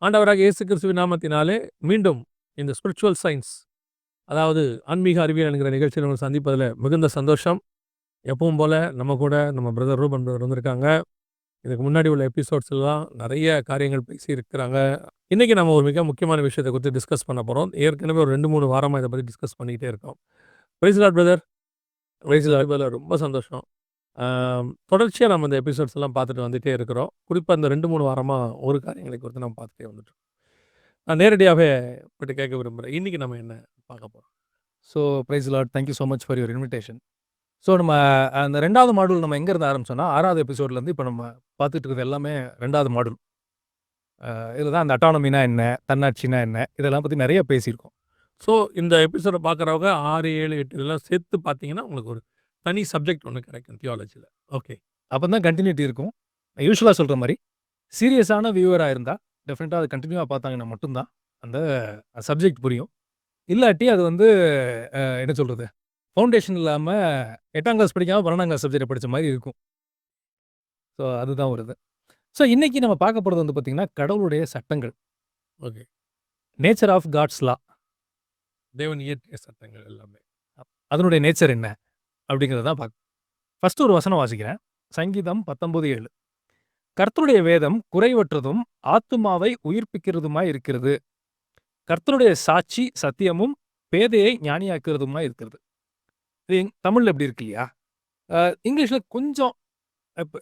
ஆண்டவராக இயேசு கிறிஸ்துவின் நாமத்தினாலே மீண்டும் இந்த ஸ்பிரிச்சுவல் சயின்ஸ், அதாவது ஆன்மீக அறிவியல் என்கிற நிகழ்ச்சியில் நம்ம சந்திப்பதில் மிகுந்த சந்தோஷம். எப்பவும் போல நம்ம கூட நம்ம பிரதர் ரூபன் பிரதர் வந்திருக்காங்க. இதுக்கு முன்னாடி உள்ள எபிசோட்ஸ்லாம் நிறைய காரியங்கள் பேசியிருக்கிறாங்க. இன்றைக்கி நம்ம ஒரு மிக முக்கியமான விஷயத்தை குறித்து டிஸ்கஸ் பண்ண போகிறோம். ஏற்கனவே ஒரு 2-3 வாரமாக இதை பற்றி டிஸ்கஸ் பண்ணிக்கிட்டே இருக்கோம். Praise Lord brother. Praise Lord brother. ரொம்ப சந்தோஷம். தொடர்ச்சியாக நம்ம இந்த எபிசோட்ஸ் எல்லாம் பார்த்துட்டு வந்துகிட்டே இருக்கிறோம். குறிப்பாக இந்த 2-3 வாரமாக ஒரு காரியங்களை குறித்து நம்ம பார்த்துட்டே வந்துட்டோம். நான் நேரடியாகவே போய்ட்டு கேட்க விரும்புகிறேன், இன்றைக்கி நம்ம என்ன பார்க்க போகிறோம்? So praise Lord, thank you so much for your invitation. So நம்ம அந்த 2வது மாடல் நம்ம எங்கேருந்து ஆரம்பிச்சோன்னா 6வது எபிசோட்லேருந்து இப்போ நம்ம பார்த்துட்டு இருக்கிறது எல்லாமே 2வது மாடல். இதில் தான் அந்த அட்டானமினா என்ன, தன்னாட்சினா என்ன, இதெல்லாம் பற்றி நிறைய பேசியிருக்கோம். ஸோ இந்த எபிசோடை பார்க்குறவங்க 6, 7, 8 இதெல்லாம் சேர்த்து பார்த்தீங்கன்னா உங்களுக்கு ஒரு தனி சப்ஜெக்ட் ஒன்று கிடைக்கும் தியாலஜியில். ஓகே, அப்போ தான் கண்டினியூட்டி இருக்கும். யூஸ்வலாக சொல்கிற மாதிரி சீரியஸான வியூவராக இருந்தால் டெஃபினட்டாக அது கண்டினியூவாக பார்த்தாங்கன்னா மட்டும்தான் அந்த சப்ஜெக்ட் புரியும். இல்லாட்டி அது வந்து என்ன சொல்கிறது, ஃபவுண்டேஷன் இல்லாமல் 8ஆம் கிளாஸ் படிக்காமல் 12ஆம் கிளாஸ் சப்ஜெக்டை படித்த மாதிரி இருக்கும். ஸோ அதுதான் வருது. ஸோ இன்றைக்கி நம்ம பார்க்க போகிறது வந்து பார்த்திங்கன்னா கடவுளுடைய சட்டங்கள். ஓகே, நேச்சர் ஆஃப் காட்ஸ் லா, தேவன் இயற்கை சட்டங்கள் எல்லாமே. அதனுடைய நேச்சர் என்ன அப்படிங்கிறத தான் பார்க்க. ஃபஸ்ட்டு ஒரு வசனம் வாசிக்கிறேன். சங்கீதம் 19:7. கர்த்தருடைய வேதம் குறைவற்றதும் ஆத்துமாவை உயிர்ப்பிக்கிறதுமாய் இருக்கிறது. கர்த்தருடைய சாட்சி சத்தியமும் பேதையை ஞானியாக்குறதுமாய் இருக்கிறது. இது தமிழில் எப்படி இருக்கு இல்லையா? இங்கிலீஷில் கொஞ்சம்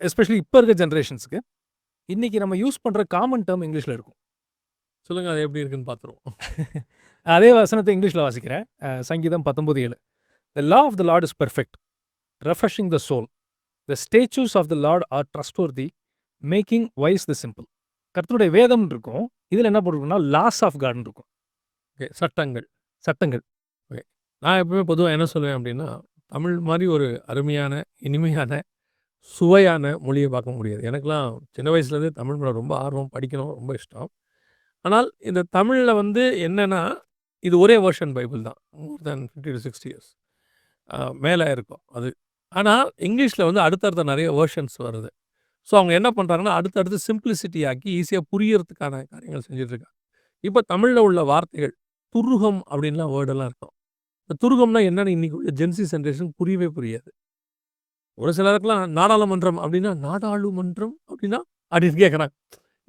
எஸ்பெஷலி இப்போ இருக்க ஜென்ரேஷன்ஸுக்கு இன்றைக்கி நம்ம யூஸ் பண்ணுற காமன் டேர்ம் இங்கிலீஷில் இருக்கும். சொல்லுங்கள், அது எப்படி இருக்குன்னு பார்த்துருவோம். அதே வசனத்தை இங்கிலீஷில் வாசிக்கிறேன். சங்கீதம் 19:7. The law of the Lord is perfect, refreshing the soul. The statutes of the Lord are trustworthy, making wise the simple. கர்த்தருடைய வேதம் இருக்கும். இதில் என்ன போட்டிருக்குன்னா லாஸ் ஆஃப் காட்னு இருக்கும். ஓகே, சட்டங்கள். சட்டங்கள். ஓகே, நான் எப்பவுமே பொதுவாக என்ன சொல்லுவேன் அப்படின்னா, தமிழ் மாதிரி ஒரு அருமையான, இனிமையான, சுவையான மொழியை பார்க்க முடியாது. எனக்கெலாம் சின்ன வயசுலேருந்தே தமிழ் மேலே ரொம்ப ஆர்வம், படிக்கணும் ரொம்ப இஷ்டம். ஆனால் இந்த தமிழில் வந்து என்னென்னா, இது ஒரே வெர்ஷன் பைபிள் தான். மோர் தேன் 50 to 60 years மேலே இருக்கும் அது. ஆனால் இங்கிலீஷில் வந்து அடுத்தடுத்த நிறைய வேர்ஷன்ஸ் வருது. ஸோ அவங்க என்ன பண்ணுறாங்கன்னா, அடுத்தடுத்து சிம்பிளிசிட்டி ஆக்கி ஈஸியாக புரியறதுக்கான காரியங்கள் செஞ்சிட்ருக்காங்க. இப்போ தமிழில் உள்ள வார்த்தைகள் துருகம் அப்படின்லாம் வேர்டெல்லாம் இருக்கும். இந்த துருகம்னா என்னென்னு இன்றைக்கி உள்ள ஜென்சி ஜென்ரேஷன் புரியவே புரியாது. ஒரு சிலருக்குலாம் நாடாளுமன்றம் அப்படின்னா நாடாளுமன்றம் அப்படின்னா அப்படின்னு கேட்குறாங்க.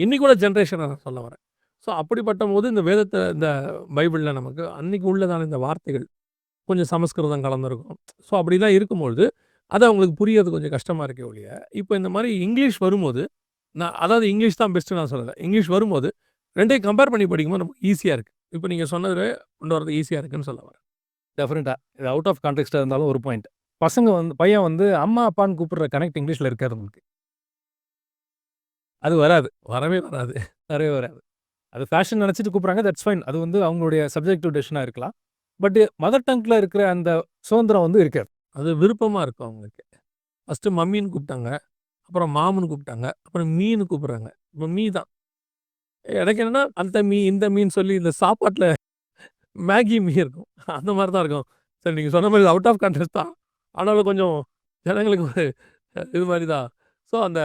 இன்றைக்கி கூட ஜென்ரேஷனை நான் சொல்ல வரேன். ஸோ அப்படிப்பட்ட போது இந்த வேதத்தை, இந்த பைபிளில் நமக்கு அன்றைக்கி உள்ளதான இந்த வார்த்தைகள் கொஞ்சம் சமஸ்கிருதம் கலந்துருக்கும். ஸோ அப்படிலாம் இருக்கும்பொழுது அது அவங்களுக்கு புரியறது கொஞ்சம் கஷ்டமாக இருக்கே ஒழிய, இப்போ இந்த மாதிரி இங்கிலீஷ் வரும்போது, நான் அதாவது இங்கிலீஷ் தான் பெஸ்ட்டு நான் சொல்லலை. இங்கிலீஷ் வரும்போது 2யும் கம்பேர் பண்ணி படிக்கும்போது நமக்கு ஈஸியாக இருக்குது. இப்போ நீங்கள் சொன்னது கொண்டு வரது ஈஸியாக இருக்குதுன்னு சொல்ல வரேன். டெஃபினட்டாக இது அவுட் ஆஃப் கான்டெக்ஸ்டாக இருந்தாலும் ஒரு பாயிண்ட். பையன் வந்து அம்மா அப்பான்னு கூப்பிட்ற கனெக்ட் இங்கிலீஷில் இருக்காது உங்களுக்கு. அது வராது, வரவே வராது. அது ஃபேஷன் நினச்சிட்டு கூப்பிட்றாங்க, தட்ஸ் ஃபைன். அது வந்து அவங்களுடைய சப்ஜெக்டிவ் டெசிஷனாக இருக்கலாம். பட் மதர் டங்கில் இருக்கிற அந்த சுதந்திரம் வந்து இருக்காது. அது விருப்பமாக இருக்கும் அவங்களுக்கு. ஃபஸ்ட்டு மம்மின்னு கூப்பிட்டாங்க, அப்புறம் மாமுன்னு கூப்பிட்டாங்க, அப்புறம் மீன்னு கூப்பிட்றாங்க. இப்போ மீ தான். எனக்கு என்னென்னா அந்த மீ இந்த மீன் சொல்லி இந்த சாப்பாட்டில் மேகி மீ இருக்கும், அந்த மாதிரி தான் இருக்கும். சரி, நீங்கள் சொன்ன மாதிரி அவுட் ஆஃப் கான்டெக்ஸ்ட் தான். ஆனாலும் கொஞ்சம் ஜனங்களுக்கு ஒரு இது மாதிரி தான். ஸோ அந்த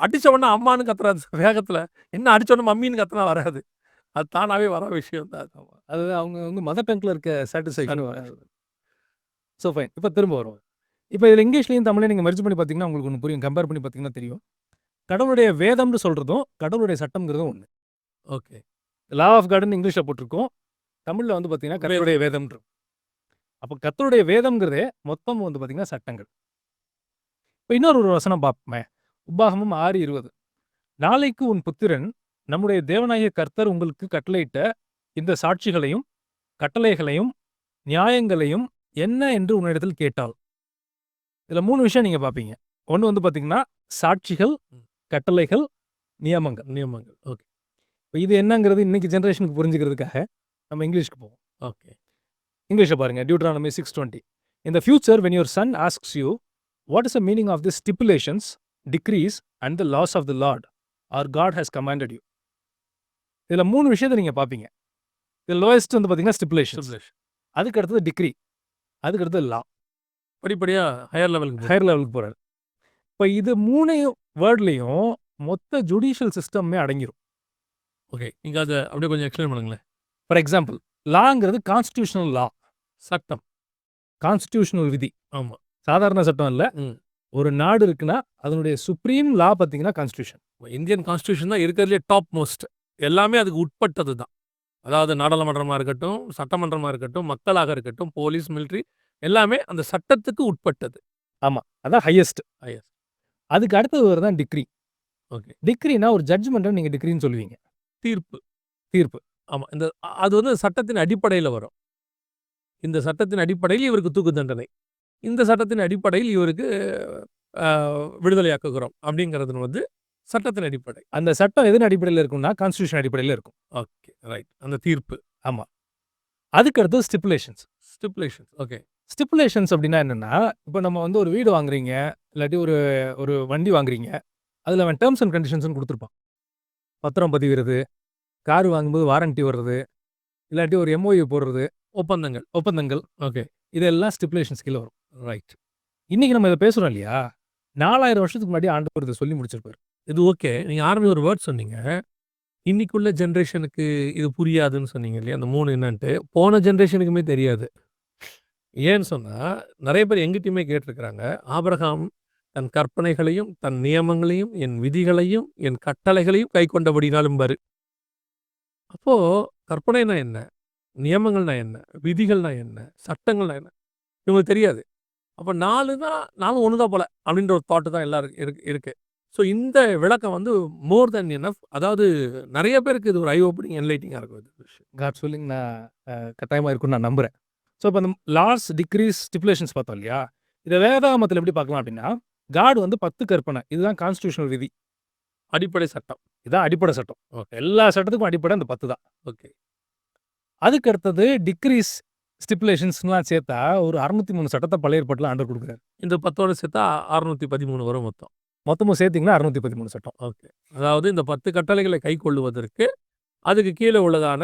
அடித்த உடனே அம்மானு கத்துறாது வேகத்தில், என்ன அடித்த உடனே மம்மின்னு கத்துனா வராது. அது தானாகவே வர விஷயம் தான். அது அவங்க வந்து மதர் டங்கில் இருக்க சாட்டிஸ்ஃபேக்ஷன் வராது. ஸோ ஃபைன், இப்போ திரும்ப வரும். இப்போ இதில் இங்கிலீஷ்லையும் தமிழையும் நீங்கள் மெர்ஜ் பண்ணி பார்த்தீங்கன்னா உங்களுக்கு ஒன்று புரியும். கம்பேர் பண்ணி பார்த்தீங்கன்னா தெரியும். கடவுளுடைய வேதம்னு சொல்கிறதும் கடவுளுடைய சட்டம்ங்கிறதும் ஒன்று. ஓகே, லா ஆஃப் காட்னு இங்கிலீஷில் போட்டிருக்கோம். தமிழில் வந்து பார்த்தீங்கன்னா கர்த்தருடைய வேதம். அப்போ கர்த்தருடைய வேதம்ங்கிறதே மொத்தம் வந்து பார்த்தீங்கன்னா சட்டங்கள். இப்போ இன்னொரு வசனம் பார்ப்போமே, உபாகமம் 6:20. நாளைக்கு உன் புத்திரன் நம்முடைய தேவனாகிய கர்த்தர் உங்களுக்கு கட்டளையிட்ட இந்த சாட்சிகளையும் கட்டளைகளையும் நியாயங்களையும் என்ன என்று உன்னிடத்தில் கேட்டால். இதில் 3 விஷயம் நீங்கள் பார்ப்பீங்க. ஒன்று வந்து பார்த்தீங்கன்னா சாட்சிகள், கட்டளைகள், நியமங்கள். ஓகே, இப்போ இது என்னங்கிறது இன்னைக்கு ஜென்ரேஷனுக்கு புரிஞ்சுக்கிறதுக்காக நம்ம இங்கிலீஷ்க்கு போவோம். ஓகே, இங்கிலீஷை பாருங்க. Deuteronomy 6:20. In the future when your son asks you what is the meaning of these stipulations, decrees and the laws of the Lord our God has commanded you. இதில் 3 விஷயத்தை நீங்கள் பார்ப்பீங்க. இதில் லோயஸ்ட் வந்து பார்த்தீங்கன்னா ஸ்டிப்புலேஷன்ஸ், அதுக்கு அடுத்தது டிக்ரி, அதுக்கு அடுத்தது லா. படிப்படியாக ஹையர் லெவலுக்கு போகிறார். இப்போ இது 3 வேர்ட்லேயும் மொத்த ஜுடிஷியல் சிஸ்டமே அடங்கிடும். ஓகே. நீங்க அத அப்படியே கொஞ்சம் எக்ஸ்பிளைன் பண்ணுங்களேன். ஃபார் எக்ஸாம்பிள் லாங்கிறது கான்ஸ்டிடியூஷனல் லா, சட்டம். கான்ஸ்டிடியூஷனல் விதி. ஆமா. சாதாரண சட்டம் இல்ல. ம். ஒரு நாடு இருக்குன்னா அதனுடைய சுப்ரீம் லா பார்த்தீங்கன்னா கான்ஸ்டிடியூஷன். இந்தியன் கான்ஸ்டிடியூஷன் தான் இருக்கிறதுலே டாப் மோஸ்ட். எல்லாமே அதுக்கு உட்பட்டது தான். அதாவது நாடாளுமன்றமா இருக்கட்டும், சட்டமன்றமா இருக்கட்டும், மக்களாக இருக்கட்டும், போலீஸ், மிலிட்டரி எல்லாமே அந்த சட்டத்துக்கு உட்பட்டது. ஆமா. அதான் ஹையஸ்ட். ஐஎஸ். அதுக்கு அடுத்தது தான் டிக்ரி. ஓகே. டிக்ரினா ஒரு ஜட்ஜ்மெண்ட்ட நீங்க டிக்ரின்னு சொல்லுவீங்க. தீர்ப்பு. தீர்ப்பு. ஆமா. அது வந்து சட்டத்தின் அடிப்படையில வரும். இந்த சட்டத்தின் அடிப்படையில் இவருக்கு தூக்கு தண்டனை. இந்த சட்டத்தின் அடிப்படையில் இவருக்கு அ விடுதலையாக்குகிறோம். அப்படிங்கிறது வந்து சட்டத்தின் அடிப்படை. அந்த சட்டம் எதன் அடிப்படையில இருக்கும்னா, கான்ஸ்டிடியூஷன் அடிப்படையில இருக்கும். ஓகே. ரைட். அந்த தீர்ப்பு. ஆமா. அதுக்கு அடுத்தது ஸ்டிப்புலேஷன்ஸ். ஸ்டிப்புலேஷன்ஸ். ஓகே. ஸ்டிப்புலேஷன்ஸ் அப்படின்னா என்னன்னா, இப்போ நம்ம வந்து ஒரு வீடு வாங்குறீங்க, இல்லாட்டி ஒரு ஒரு வண்டி வாங்குறீங்க. அதுல அவன் டெர்ம்ஸ் அண்ட் கண்டிஷன்ஸ்ன்னு குடுத்துருப்பான். பத்திரம் பதிவிறது, கார் வாங்கும்போது வாரண்டி வர்றது, இல்லாட்டி ஒரு எம்ஓயு போடுறது, ஒப்பந்தங்கள். ஓகே. இதெல்லாம் ஸ்டிப்புலேஷன்ஸ் கீழ வரும். ரைட். இன்னைக்கு நம்ம இத பேசுறோம் இல்லையா? 4000 வருஷத்துக்கு முன்னாடி ஆண்டவர் இத சொல்லி முடிச்சிருப்பாரு. இது ஓகே. நீங்க ஆரம்பி ஒரு வேர்ட் சொன்னீங்க. இன்னைக்குள்ள ஜெனரேஷனுக்கு இது புரியாதுன்னு சொன்னீங்க இல்லையா? அந்த 3 என்னன்ட்டு. போன ஜெனரேஷனுக்குமே தெரியாது. ஏன்னு சொன்னா, நெறைய பேர் எங்கிட்டயுமே கேட்டுருக்கிறாங்க. ஆபிரகாம் தன் கற்பனைகளையும், தன் நியமங்களையும், என் விதிகளையும், என் கட்டளைகளையும் கைக்கொண்டபடினாலும்பாரு. அப்போ கற்பனைனா என்ன? நியமங்கள்னா என்ன? விதிகள்னா என்ன? சட்டங்கள்னா என்ன? இவங்களுக்கு தெரியாது. அப்ப 4னா 4ம் ஒண்ணு தான் போல. அப்படின்ற ஒரு தாட் தான் எல்லாருக்கும் இருக்கு. ஸோ இந்த விளக்கம் வந்து மோர் தென் எனஃப். அதாவது நெறைய பேருக்கு இது ஒரு ஐ ஓப்பனிங், என்லைட்டிங்கா இருக்கும் இது விஷயம். காட் வில்லிங் நான் கட்டாயமா இருக்கும்னு நான் நம்புறேன். ஸோ இப்போ அந்த லாஸ், டிக்ரீஸ், ஸ்டிப்புலேஷன்ஸ் பார்த்தோம் இல்லையா? இத வேதாகமத்துல எப்படி பார்க்கலாம் அப்படின்னா, காட் வந்து 10 கற்பனை. இதுதான் கான்ஸ்டிடியூஷனல் விதி. அடிப்படை சட்டம். இதான் அடிப்படை சட்டம். ஓகே. எல்லா சட்டத்துக்கும் அடிப்படை அந்த 10 தான். ஓகே. அதுக்கு அடுத்தது டிக்ரீஸ், ஸ்டிப்புலேஷன்ஸ்லாம் சேர்த்தா ஒரு 603 சட்டத்த பழைய ஏற்பாட்டுல ஆண்டவர் குடுக்குறாரு. இந்த 10ஓட சேர்த்தா 613 வரும் மொத்தம். மொத்தமும் சேர்த்தீங்கன்னா 613 சட்டம். ஓகே. அதாவது இந்த 10 கட்டளைகளை கைக்கொள்ளுவதற்கு, அதுக்கு கீழ உள்ளதான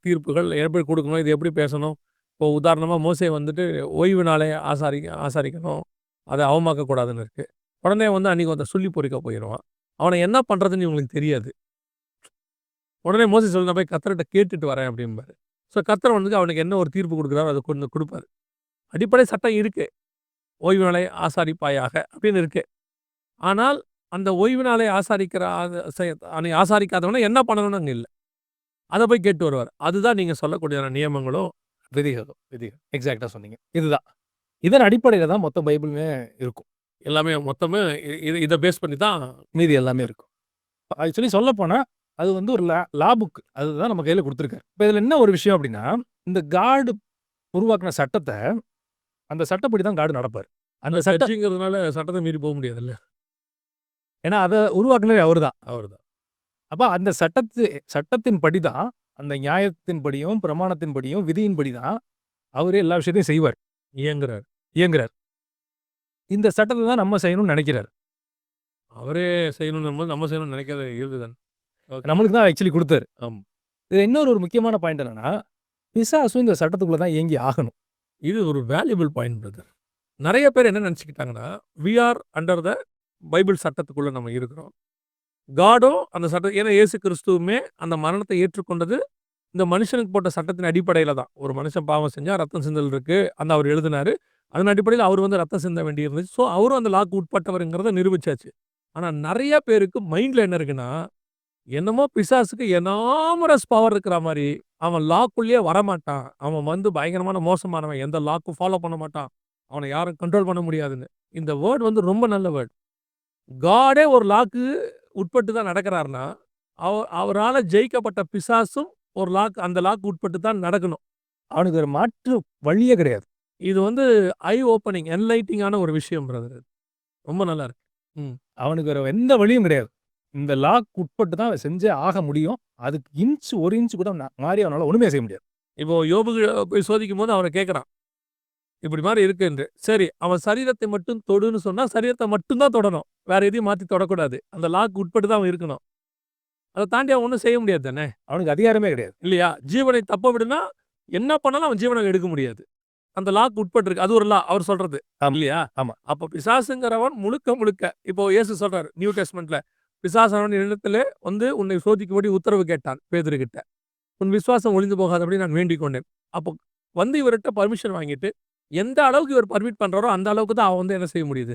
தீர்ப்புகள் எப்படி குடுக்கணும்? இது எப்படி பேசணும்? இப்போ உதாரணமா மோசே வந்துட்டு ஓய்வு நாளை ஆசாரிக்கணும். அத அவமாக்கக்கூடாதுன்னு இருக்கு. உடனே வந்து அன்னைக்கு ஒருத்தன் சொல்லி பொறுக்க போயிருவான். அவன என்ன பண்றதுன்னு இவங்களுக்கு தெரியாது. உடனே மோசே சொல்லு, "நான் போய் கர்த்தர்ட்ட கேட்டுட்டு வரேன்" அப்படிம்பாரு. ஸோ கர்த்தர் வந்து அவனுக்கு என்ன ஒரு தீர்ப்பு குடுக்குறாரோ அத கொண்டு குடுப்பாரு. அடிப்படை சட்டம் இருக்கு. ஓய்வு நாளை ஆசாரிப்பாயாக அப்படின்னு இருக்கு. ஆனால் அந்த ஓய்வு நாளை ஆசாரிக்கிற ஆசாரிக்காதவன என்ன பண்ணணும்னு அங்க இல்ல. அத போய் கேட்டு வருவார். அதுதான் நீங்க சொல்லக்கூடிய நியமங்களும், விதிகளும். எக்ஸாக்ட்டா சொன்னீங்க. இதுதான். இதன் அடிப்படையில தான் மொத்த பைபிளுமே இருக்கும். எல்லாமே மொத்தமே இத பேஸ் பண்ணி தான். மீதி எல்லாமே இருக்கும். ஆக்சுவலி சொல்லப்போனா, அது வந்து ஒரு லா புக். அதுதான் நம்ம கையில குடுத்துருக்காரு. இப்ப இதுல என்ன ஒரு விஷயம் அப்படின்னா, இந்த காட் உருவாக்குன சட்டத்த, அந்த சட்டப்படி தான் காட் நடப்பாரு. அந்த சட்ட சட்டங்கிறதுனால சட்டத்த மீறி போ முடியாதுல்ல. ஏன்னா அத உருவாக்குனதே அவர்தான். அவர்தான். அப்ப அந்த சட்டத்தின்படி தான், அந்த நியாயத்தின்படியும், பிரமாணத்தின்படியும், விதியின்படி தான் அவரே எல்லா விஷயத்தையும் செய்வார். இயங்குறார். இந்த சட்டத்த தான் நம்ம செய்யணும்னு நெனைக்கிறாரு. அவரே செய்யணும்னும்போது நம்ம செய்யணும்னு நினைக்காத இயல்பு தானே. நம்மளுக்கு தான் ஆக்சுவலி குடுத்தாரு. ஆமா. இதுல இன்னொரு ஒரு முக்கியமான பாயிண்ட் என்னன்னா, பிசாசும் இந்த சட்டத்துக்குள்ள தான் இயங்கி ஆகணும். இது ஒரு வேல்யூபிள் பாயிண்ட் பிரதர். நெறைய பேர் என்ன நெனச்சுக்கிட்டாங்கன்னா, we are under the bible சட்டத்துக்குள்ள நம்ம இருக்கிறோம். காடும் அந்த சட்டம், ஏன்னா இயேசு கிறிஸ்துவுமே அந்த மரணத்தை ஏற்றுக்கொண்டது இந்த மனுஷனுக்கு போட்ட சட்டத்தின் அடிப்படையில தான். ஒரு மனுஷன் பாவம் செஞ்சா ரத்தம் சிந்தல் இருக்கு. அவர் எழுதினாரு. அதன் அடிப்படையில அவர் வந்து ரத்தம் சிந்த வேண்டி இருந்துச்சு. ஸோ அவரும் அந்த லாக்கு உட்பட்டவர்ங்கிறத நிரூபிச்சாச்சு. ஆனா நெறைய பேருக்கு மைண்ட்ல என்ன இருக்குன்னா, என்னமோ பிசாசுக்கு எனாமரஸ் பவர் இருக்கிற மாரி, அவன் லாக்குள்ளேயே வரமாட்டான். அவன் வந்து பயங்கரமான மோசமானவன். எந்த லாக்கும் ஃபாலோ பண்ண மாட்டான். அவன யாரும் கண்ட்ரோல் பண்ண முடியாதுன்னு. இந்த வேர்ட் வந்து ரொம்ப நல்ல வேர்ட். காடே ஒரு லாக்கு உட்பட்டு தான் நடக்கிறார்னா, அவரால ஜெயிக்கப்பட்ட பிசாசும் ஒரு அந்த லாக்கு உட்பட்டு தான் நடக்கணும். அவனுக்கு ஒரு மாற்று வழியே கிடையாது. இது வந்து ஐ ஓப்பனிங், என்லைட்டிங்கான ஒரு விஷயம் பிரதர். ரொம்ப நல்லா இருக்கு. அவனுக்கு வேற எந்த வழியும் கிடையாது. இந்த லாக்கு உட்பட்டு தான் செஞ்சே ஆக முடியும். அதுக்கு 1 இன்ச் கூட மாறி அவனால ஒண்ணுமே செய்ய முடியாது. இப்போ யோபு போய் சோதிக்கும்போது அவர கேட்கறான். இப்படி மாரி இருக்கு என்று. சரி, அவன் சரீரத்தை மட்டும் தொடுன்னு சொன்னா, சரீரத்த மட்டும் தான் தொடணும். வேற எதையும் மாத்தி தொடக்கூடாது. அந்த லாக்கு உட்பட்டு தான் அவன் இருக்கணும். அத தாண்டி அவன் ஒண்ணும் செய்ய முடியாது தானே. அவனுக்கு அதிகாரமே கிடையாது. இல்லையா? ஜீவனை தப்ப விடுனா, என்ன பண்ணாலும் அவன் ஜீவனை எடுக்க முடியாது. அந்த லாக்கு உட்பட்டு இருக்கு. அது ஒரு லா அவர் சொல்றது. இல்லையா? ஆமா. அப்ப பிசாசுங்கிறவன் முழுக்க இப்போ இயேசு சொல்றாரு நியூ டெஸ்ட்மென்ட்ல, பிசாசானவன் என்னிடத்திலே வந்து உன்னை சோதிக்கும்படி உத்தரவு கேட்டான் பேதுருகிட்ட. உன் விசுவாசம் ஒழிந்து போகாதபடி நான் வேண்டிக் கொண்டேன். அப்போ வந்து இவர்கிட்ட பர்மிஷன் வாங்கிட்டு, எந்த அளவுக்கு இவர் பர்மிட் பண்றாரோ அந்த அளவுக்கு தான் அவன் வந்து என்ன செய்ய முடியுது?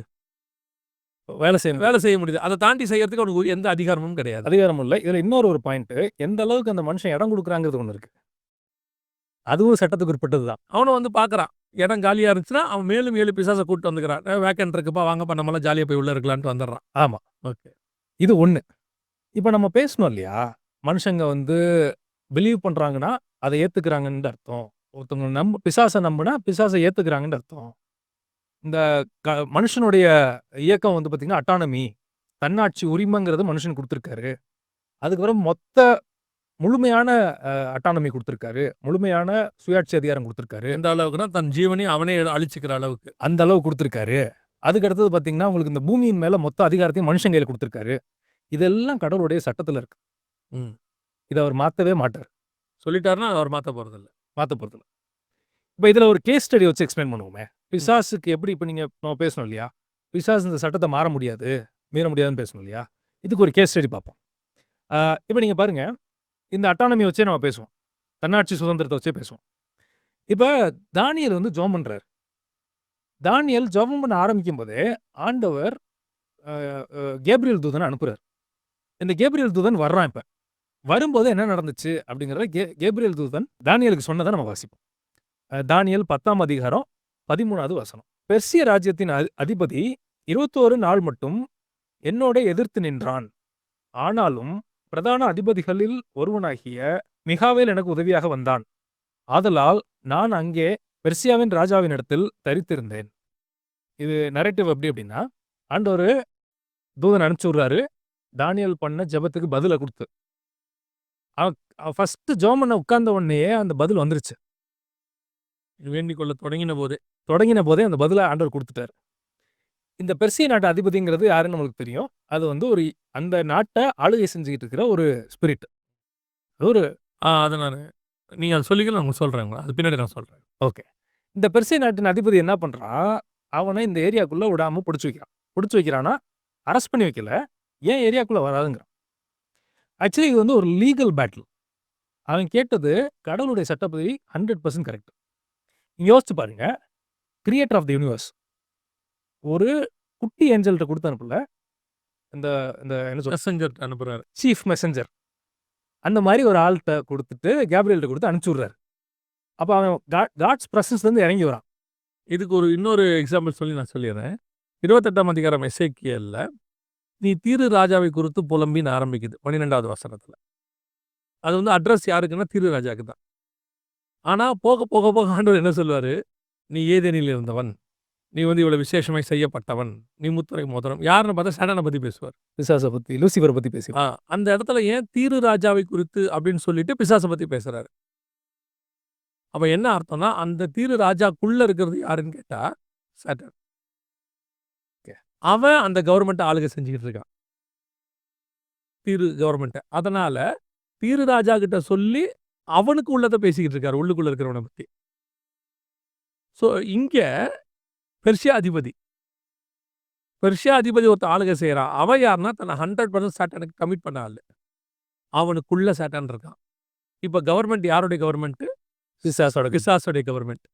வேலை செய்யணும். வேலை செய்ய முடியுது. அத தாண்டி செய்யறதுக்கு அவனுக்கு எந்த அதிகாரமும் கிடையாது. அதிகாரம் இல்ல. இதுல இன்னொரு ஒரு பாயிண்ட், எந்த அளவுக்கு அந்த மனுஷன் இடம் குடுக்குறாங்கிறது ஒண்ணு இருக்கு. அதுவும் சட்டத்துக்கு உட்பட்டது தான். அவனும் வந்து பார்க்குறான். இடம் காலியா இருந்துச்சுன்னா, அவன் மேலும் 7 பிசாச கூட்டிட்டு வந்துக்கிறான். வேக்கன்ட் இருக்குப்பா வாங்கப்பா நம்மலாம் ஜாலியா போய் உள்ள இருக்கலான்ட்டு வந்துடுறான். ஆமா. ஓகே. இது ஒண்ணு. இப்ப நம்ம பேசணும் இல்லையா? மனுஷங்க வந்து பிலீவ் பண்றாங்கன்னா, அத ஏத்துக்கிறாங்கன்னு அர்த்தம். ஒருத்தவங்க பிசாச நம்புனா, பிசாச ஏத்துக்கிறாங்கன்னு அர்த்தம். இந்த மனுஷனுடைய இயக்கம் வந்து பார்த்தீங்கன்னா, அட்டானமி, தன்னாட்சி உரிமைங்கிறது மனுஷனுக்கு குடுத்திருக்காரு. அதுக்கப்புறம் முழுமையான அட்டானமி குடுத்திருக்காரு. முழுமையான சுயாட்சி அதிகாரம் குடுத்திருக்காரு. எந்த அளவுக்குன்னா, தன் ஜீவனையும் அவனே அழிச்சுக்கிற அளவுக்கு. அந்த அளவு குடுத்திருக்காரு. அதுக்கு அடுத்தது பார்த்தீங்கன்னா, உங்களுக்கு இந்த பூமியின் மேல மொத்த அதிகாரத்தையும் மனுஷன் கையில குடுத்திருக்காரு. இதெல்லாம் கடவுளுடைய சட்டத்துல இருக்கு. ம். இத அவர் மாத்தவே மாட்டாரு. சொல்லிட்டாருன்னா, அவர் மாத்த போறதில்ல. மாத்த போறதில்ல. இப்ப இதுல ஒரு கேஸ் ஸ்டடி வச்சு எக்ஸ்பிளைன் பண்ணுவோமே. பிசாசுக்கு எப்படி இப்ப நம்ம பேசணும் இல்லையா? பிசாசு இந்த சட்டத்த மாற முடியாது, மீற முடியாதுன்னு பேசணும் இல்லையா? இதுக்கு ஒரு கேஸ் ஸ்டடி பார்ப்போம். இப்ப நீங்க பாருங்க, இந்த அட்டானமி வச்சே நம்ம பேசுவோம். தன்னாட்சி சுதந்திரத்த வச்சே பேசுவோம். இப்ப தானியேல் வந்து ஜெபம் பண்றாரு. தானியேல் ஜெபம் பண்ண ஆரம்பிக்கும்போதே, ஆண்டவர் கேப்ரியேல் தூதன அனுப்புறாரு. இந்த கேப்ரியேல் தூதன் வர்றான் இப்ப. வரும்போது என்ன நடந்துச்சு அப்படிங்கிறத கேப்ரியேல் தூதன் தானியேலுக்கு சொன்னத நம்ம வாசிப்போம். தானியேல் 10ஆம் அதிகாரம் 13வது வசனம். பெர்சிய ராஜ்யத்தின் அதிபதி 21 நாள் மட்டும் என்னோட எதிர்த்து நின்றான். ஆனாலும் பிரதான அதிபதிகளில் ஒருவனாகிய மிகாவேல் எனக்கு உதவியாக வந்தான். ஆதலால் நான் அங்கே பெர்சியாவின் ராஜாவின் இடத்தில் தரித்திருந்தேன். இது நரேட்டிவ் எப்படி அப்படின்னா, ஆண்டவர் தூதன் அனுப்பிச்சு விடுறாரு. தானியேல் பண்ண ஜெபத்துக்கு பதில குடுத்து. ஃபர்ஸ்ட் ஜெபம் பண்ண உட்கார்ந்த உடனேயே அந்த பதில் வந்துருச்சு. வேண்டிக் கொள்ள தொடங்கின போதே அந்த பதில ஆண்டவர் குடுத்துட்டாரு. இந்த பெர்சிய நாட்டு அதிபதிங்கிறது யாருன்னு நமக்கு தெரியும். அது வந்து அந்த நாட்ட ஆளுகை செஞ்சுகிட்டு இருக்கிற ஒரு ஸ்பிரிட். ஒரு அத நீங்க அத சொல்லிக்கலாம் நான் சொல்றேன். அது பின்னாடி நான் சொல்றேன். ஓகே. இந்த பெர்சிய நாட்டின் அதிபதி என்ன பண்றான், அவன இந்த ஏரியாக்குள்ள விடாம புடிச்சு வைக்கிறான். புடிச்சு வைக்கிறான்னா, அரெஸ்ட் பண்ணி வைக்கல. ஏன் ஏரியாக்குள்ள வராதுங்கிறான். ஆக்சுவலி இது வந்து ஒரு லீகல் பேட்டில். அவன் கேட்டது கடவுளுடைய சட்டப்படி 100% கரெக்ட். நீங்க யோசிச்சு பாருங்க. கிரியேட்டர் ஆஃப் தி யூனிவர்ஸ் ஒரு குட்டி ஏஞ்சல்ட்ட குடுத்து அனுப்பல. இந்த இந்த என்ன மெசஞ்சர் அனுப்புறாரு. Chief messenger. அந்த மாரி ஒரு ஆள்ட்ட குடுத்துட்டு கேப்ரியேல்ட்ட குடுத்து அனுப்பிச்சு விடுறாரு. அப்ப அவன் காட்ஸ் பிரசன்ஸ்ல இருந்து இறங்கி வரான். இதுக்கு இன்னொரு எக்ஸாம்பிள் சொல்லி நான் சொல்லிடுறேன். 28ஆம் அதிகாரம் எசேக்கியேல்ல நீ தீரு ராஜாவை குறித்து புலம்பின்னு ஆரம்பிக்குது 12வது வசனத்துல. அது வந்து அட்ரஸ் யாருக்குன்னா தீரு ராஜாக்கு தான். ஆனா போக போக போக ஆண்டவர் என்ன சொல்லுவாரு, நீ ஏதேனில் இருந்தவன், நீ வந்து இவ்வளவு விசேஷமாய் செய்யப்பட்டவன், நீ முத்திரை மோதிரம். யாருன்னு பார்த்தா சாத்தானை பத்தி பேசுவார். பிசாச பத்தி, லூசிபர பத்தி பேசுவார். அந்த இடத்துல ஏன் தீரு ராஜாவை குறித்து அப்படின்னு சொல்லிட்டு பிசாசை பத்தி பேசுறாரு. அப்ப என்ன அர்த்தம்னா, அந்த தீரு ராஜாக்குள்ள இருக்கிறது யாருன்னு கேட்டா சாத்தான். அவன் அந்த கவர்மெண்ட் ஆளுகை செஞ்சுக்கிட்டு இருக்கான். தீரு கவர்மெண்ட். அதனால தீரு ராஜா கிட்ட சொல்லி அவனுக்கு உள்ளத பேசிக்கிட்டு இருக்காரு, உள்ளுக்குள்ள இருக்கிறவனை பத்தி. சோ இங்க பெர்சியா அதிபதி ஒருத்த ஆளுகை செய்யறான். அவன் யாருன்னா தன்னை 100% சாத்தானுக்கு கமிட் பண்ண ஆளு. அவனுக்குள்ள சாத்தான் இருக்கான். இப்ப கவர்மெண்ட் யாருடைய கவர்மெண்ட்? பிசாசோட கவர்மெண்ட்.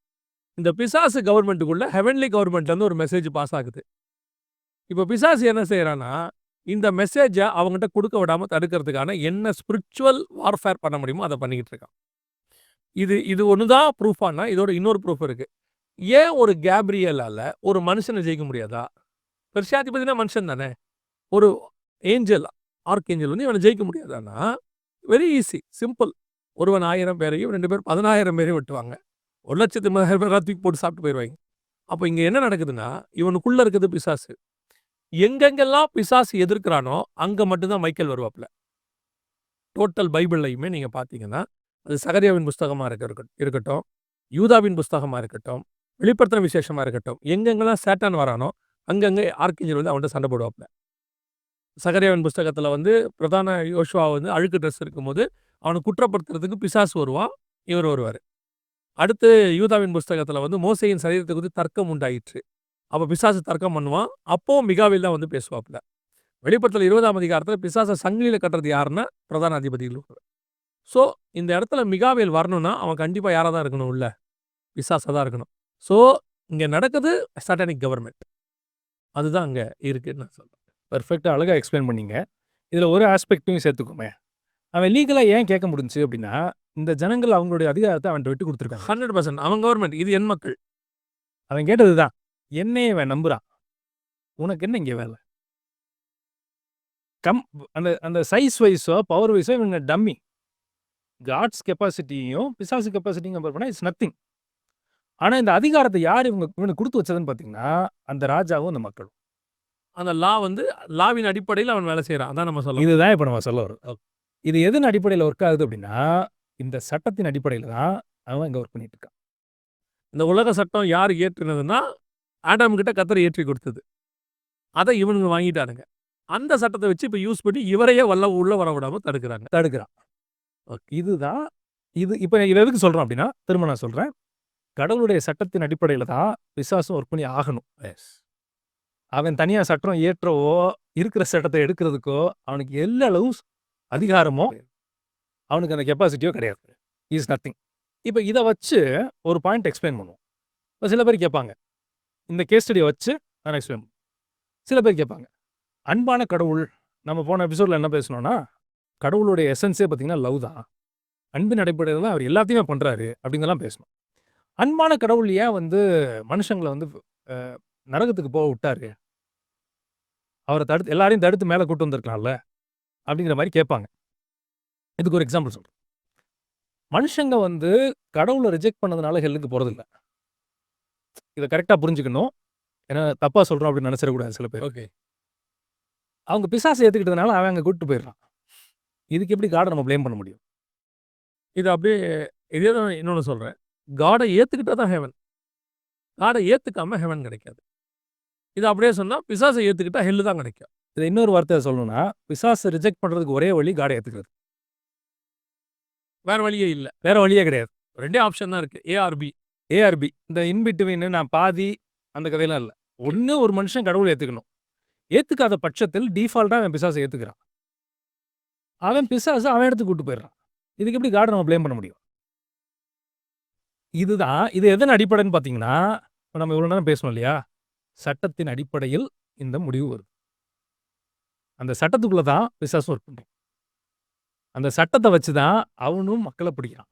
இந்த பிசாசு கவர்மெண்ட்டுக்குள்ள ஹெவன்லி கவர்மெண்ட்ல இருந்து ஒரு மெசேஜ் பாஸ் ஆகுது. இப்ப பிசாசு என்ன செய்யறான்னா, இந்த மெசேஜ அவங்ககிட்ட கொடுக்க விடாம தடுக்கிறதுக்கான என்ன ஸ்பிரிச்சுவல் வார்ஃபேர் பண்ண முடியுமோ அதை பண்ணிக்கிட்டு இருக்கான். இது ஒண்ணுதான் ப்ரூஃபானா, இதோட இன்னொரு ப்ரூஃப் இருக்கு. ஏன் ஒரு கேப்ரியலால ஒரு மனுஷனை ஜெயிக்க முடியாதா? பெர்சியாதிபதினா மனுஷன் தானே. ஒரு ஏஞ்சல், ஆர்க்ஏஞ்சல் வந்து இவனை ஜெயிக்க முடியாதானா? Very easy, simple. ஒருவன் 1000 பேரையும் 2 பேர் 10,000 பேரையும் வெட்டுவாங்க. 1,30,000 பேர் தூக்கி போட்டு சாப்பிட்டு போயிடுவாங்க. அப்போ இங்க என்ன நடக்குதுன்னா, இவனுக்குள்ள இருக்கிறது பிசாசு. எங்கெங்கெல்லாம் பிசாசு எதிர்க்கிறானோ அங்க மட்டும்தான் மைக்கேல் வருவாப்ல. டோட்டல் பைபிள்லையுமே நீங்க பார்த்தீங்கன்னா, அது சகரியாவின் புஸ்தகமா இருக்கட்டும், யூதாவின் புஸ்தகமா இருக்கட்டும், வெளிப்படுத்தின விசேஷமா இருக்கட்டும், எங்கெங்கெல்லாம் சாத்தான் வரானோ அங்கங்க ஆர்க்ஏஞ்சல் வந்து அவன்கிட்ட சண்டை போடுவாப்ல. சகரியாவின் புஸ்தகத்துல வந்து பிரதான யோசுவா வந்து அழுக்கு ட்ரெஸ் இருக்கும்போது அவனை குற்றப்படுத்துறதுக்கு பிசாசு வருவான், இவர் வருவாரு. அடுத்து யூதாவின் புஸ்தகத்துல வந்து மோசேயின் சரீரத்தை குறித்து தர்க்கம் உண்டாயிற்று. அப்ப பிசாசு தர்க்கம் பண்ணுவான். அப்போ மிகாவேல் தான் வந்து பேசுவாப்ல. வெளிப்படுத்தல் 20ஆம் அதிகாரத்துல பிசாச சங்கிலியில கட்டுறது யாருன்னா, பிரதான அதிபதிகள். ஸோ, இந்த இடத்துல மிகாவேல் வரணும்னா, அவன் கண்டிப்பா யாரா தான் இருக்கணும் உள்ள? பிசாசா தான் இருக்கணும். ஸோ, இங்க நடக்குது சாட்டானிக் கவர்ன்மென்ட். அதுதான் அங்க இருக்குன்னு நான் சொல்றேன். பெர்ஃபெக்ட்டா அழகா எக்ஸ்பிளைன் பண்ணீங்க. இதுல ஒரு ஆஸ்பெக்ட்டையும் சேர்த்துக்கோமே. அவன் லீகலா ஏன் கேட்க முடிஞ்சுச்சு அப்படின்னா, இந்த ஜனங்கள் அவங்களுடைய அதிகாரத்த அவன்ட்ட விட்டு குடுத்துருக்காங்க. 100% அவன் கவர்ன்மென்ட். இது என் மக்கள். அவன் கேட்டது தான். என்னைய இவன் நம்புறான். உனக்கு என்ன இங்க வேல? அந்த அந்த சைஸ் வைஸோ, பவர் வைஸோ இவங்க டம்மி. காட்ஸ் கெப்பாசிட்டியும், பிசாசு கெப்பாசிட்டியும் கம்பேர் பண்ணா இட்ஸ் நத்திங். ஆனா இந்த அதிகாரத்த யார் இவனுக்கு குடுத்து வச்சதுன்னு பார்த்தீங்கன்னா, அந்த ராஜாவும், அந்த மக்களும். அந்த லா வந்து லாவின் அடிப்படையில அவன் வேலை செய்றான். அதான் நம்ம சொல்ல இதுதான் இப்ப நம்ம சொல்ல வரோம். இது எதன் அடிப்படையில ஒர்க் ஆகுது அப்படின்னா, இந்த சட்டத்தின் அடிப்படையில தான் அவன் இங்க ஒர்க் பண்ணிட்டு இருக்கான். இந்த உலக சட்டம் யார் இயற்றினதுன்னா, ஆடாம் கிட்ட கர்த்தர் இயற்றி கொடுத்தது. அத இவனுங்க வாங்கிட்டானுங்க. அந்த சட்டத்த வச்சு இப்ப யூஸ் பண்ணி இவரையே உள்ள வர விடாம தடுக்குறாங்க. தடுக்கிறான். இதுதான் இப்ப இத எதுக்கு சொல்றோம் அப்படின்னா, திரும்ப நான் சொல்றேன். கடவுளுடைய சட்டத்தின் அடிப்படையில தான் பிசாசும் ஒர்க் பண்ணி ஆகணும். அவன் தனியா சட்டம் இயற்றவோ, இருக்கிற சட்டத்த எடுக்கிறதுக்கோ, அவனுக்கு எந்த அளவு அதிகாரமோ, அவனுக்கு அந்த கெப்பாசிட்டியோ கிடையாது. Is nothing. இப்ப இத வச்சு ஒரு பாயிண்ட் எக்ஸ்பிளைன் பண்ணுவோம். இப்ப சில பேர் கேட்பாங்க. இந்த கேஸ் ஸ்டடிய வச்சு நான் எக்ஸ்பிளைன் பண்ணுவேன். சில பேர் கேட்பாங்க. அன்பான கடவுள் நம்ம போன எபிசோட்ல என்ன பேசினோம்னா, கடவுளுடைய எசன்ஸே பார்த்தீங்கன்னா லவ் தான். அன்பின் அடிப்படையில தான் அவர் எல்லாத்தையுமே பண்றாரு அப்படிங்கலாம் பேசணும். அன்பான கடவுள் ஏன் வந்து மனுஷங்கள வந்து அ நரகத்துக்கு போக விட்டாரு? அவர தடுத்து எல்லாரையும் தடுத்து மேல கூட்டு வந்திருக்கலாம்ல? அப்படிங்கிற மாரி கேட்பாங்க. இதுக்கு ஒரு எக்ஸாம்பிள் சொல்றேன். மனுஷங்க வந்து கடவுள ரிஜெக்ட் பண்ணதுனால ஹெல்லுக்கு போறதில்ல. இத கரெக்ட்டா புரிஞ்சுக்கணும். ஏன்னா தப்பா சொல்றோம் அப்படின்னு நெனச்சிடக்கூடாது சில பேர். ஓகே. அவங்க பிசாச ஏத்துக்கிட்டதுனால அவன் அங்க கூட்டிட்டு போயிடுறான். இதுக்கு எப்படி காட நம்ம ப்ளேம் பண்ண முடியும்? இது அப்படியே இதே தான் இன்னொன்னு சொல்றேன். காட ஏத்துக்கிட்டா தான் ஹெவன். காட ஏத்துக்காம ஹெவன் கிடைக்காது. இத அப்படியே சொன்னா பிசாச ஏத்துக்கிட்டா ஹெல் தான் கிடைக்கும். இத இன்னொரு வார்த்தையில சொல்லணும்னா, பிசாச ரிஜெக்ட் பண்றதுக்கு ஒரே வழி காட ஏத்துக்கிறது. வேற வழியே இல்ல. வேற வழியே கிடையாது. 2டே ஆப்ஷன் தான் இருக்கு. A R B. A R B. இந்த இன் பிட்வீன் நான் பாதி அந்த கதையெல்லாம் இல்ல. ஒண்ணு ஒரு மனுஷன் கடவுள ஏத்துக்கணும். ஏத்துக்காத பட்சத்தில் டிஃபால்ட்டா அவன் பிசாச ஏத்துக்கிறான். அவன் பிசாச அவன் இடத்துக்கு கூட்டு போயிடுறான். இதுக்கு எப்படி காட நம்ம ப்ளேம் பண்ண முடியும்? இதுதான் இது எதன் அடிப்படைன்னு பார்த்தீங்கன்னா, இப்ப நம்ம இவ்வளவு நேரம் பேசணும் இல்லையா? சட்டத்தின் அடிப்படையில் இந்த முடிவு வருது. அந்த சட்டத்துக்குள்ள தான் பிசாசும் ஒர்க் பண்றான். அந்த சட்டத்த வச்சு தான் அவனும் மக்கள பிடிக்கிறான்.